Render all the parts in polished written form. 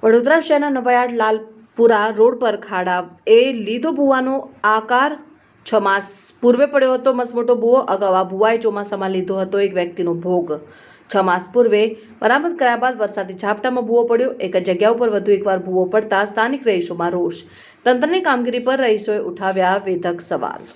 વડોદરા શહેરના નવાયાર્ડ લાલપુરા રોડ પર ખાડા એ લીધો ભૂવાનો આકાર 6 માસ પૂર્વે પડ્યો હતો મસમોટો ભૂવો। અગાઉ આ ભૂવાએ ચોમાસામાં લીધો હતો એક વ્યક્તિનો ભોગ। 6 માસ પૂર્વે બરામદ કર્યા બાદ વરસાદી ઝાપટામાં ભૂવો પડ્યો। એક જ જગ્યા ઉપર વધુ એકવાર ભૂવો પડતા સ્થાનિક રહીશોમાં રોષ। તંત્રની કામગીરી પર રહીશોએ ઉઠાવ્યા વેધક સવાલ।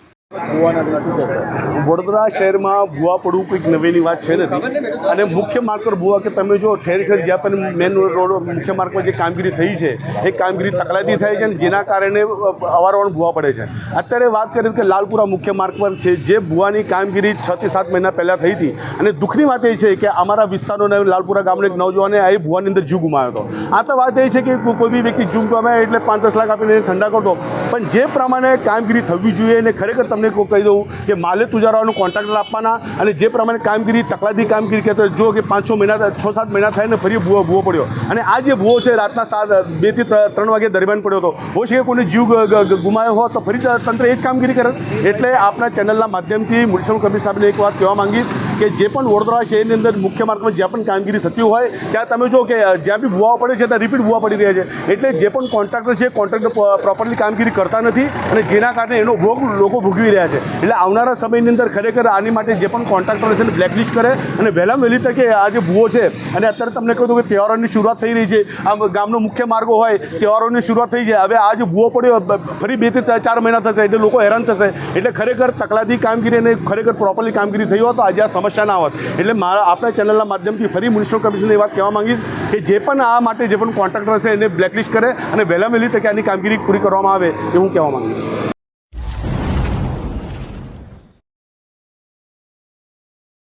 વડોદરા શહેરમાં ભૂવા પડવું કોઈક નવીની વાત છે નથી અને મુખ્ય માર્ગ પર ભૂવા કે તમે જો ઠેર ઠેર જ્યાં પણ મેન રોડ મુખ્ય માર્ગ પર જે કામગીરી થઈ છે એ કામગીરી તકલાદી થાય છે અને જેના કારણે અવારનવાર ભૂવા પડે છે। અત્યારે વાત કરીએ કે લાલપુરા મુખ્ય માર્ગ પર છે જે ભૂવાની કામગીરી 6 થી 7 મહિના પહેલાં થઈ હતી અને દુઃખની વાત એ છે કે અમારા વિસ્તારોને લાલપુરા ગામના એક નવજવાને આ ભૂવાની અંદર જીવ ગુમાવ્યો હતો। આ તો વાત એ છે કે કોઈ બી વ્યક્તિ જીવ ગુમાવે એટલે 5-10 લાખ આપીને ઠંડા કરતો, પણ જે પ્રમાણે કામગીરી થવી જોઈએ અને ખરેખર તમને કહી દઉં કે માલે તુજારાવાનું કોન્ટ્રાક્ટર આપવાના અને જે પ્રમાણે કામગીરી તકલાદી કામગીરી કહેતો જો કે 5-6 મહિના 6-7 મહિના થાય ને ફરી ભૂવો પડ્યો અને આ જે ભૂવો છે રાતના 2 થી 3 વાગે દરમિયાન પડ્યો હતો। હોય છે કે કોઈને જીવ ગુમાયો હોત તો ફરી તંત્ર એ જ કામગીરી કરે। એટલે આપણા ચેનલના માધ્યમથી મ્યુનિસિપલ કમિશનર સાહેબને એક વાત કહેવા માંગીશ કે જે પણ વડોદરા શહેરની અંદર મુખ્ય માર્ગમાં જ્યાં પણ કામગીરી થતી હોય ત્યાં તમે જો કે જ્યાં બી ભૂવા પડે છે ત્યાં રિપીટ ભૂવા પડી રહ્યા છે। એટલે જે પણ કોન્ટ્રાક્ટર છે કોન્ટ્રાક્ટર પ્રોપરલી કામગીરી કરતા નથી અને જેના કારણે એનો ભોગ લોકો ભોગવી રહ્યા છે। એટલે આવનારા સમયની અંદર ખરેખર આની માટે જે પણ કોન્ટ્રાક્ટરો છે એને બ્લેકલિસ્ટ કરે અને વહેલામાં વહેલી તકે આ જે ભૂવો છે અને અત્યારે તમને કહું કે તહેવારોની શરૂઆત થઈ રહી છે, આ ગામનો મુખ્ય માર્ગો હોય તહેવારોની શરૂઆત થઈ જાય, હવે આ જે ભૂવો પડ્યો ફરી 2 થી 4 મહિના થશે એટલે લોકો હેરાન થશે। એટલે ખરેખર તકલાદી કામગીરી અને ખરેખર પ્રોપરલી કામગીરી થઈ હોત તો આજે આ સમસ્યા ના હોત। એટલે આપણા ચેનલના માધ્યમથી ફરી મ્યુનિસિપલ કમિશનરને એ વાત કહેવા માંગીશ કે જે પણ આ માટે જે પણ કોન્ટ્રાક્ટર છે એને બ્લેકલિસ્ટ કરે અને વહેલામાં વહેલી તકે આની કામગીરી પૂરી કરવામાં આવે એવું કહેવા માંગીશ।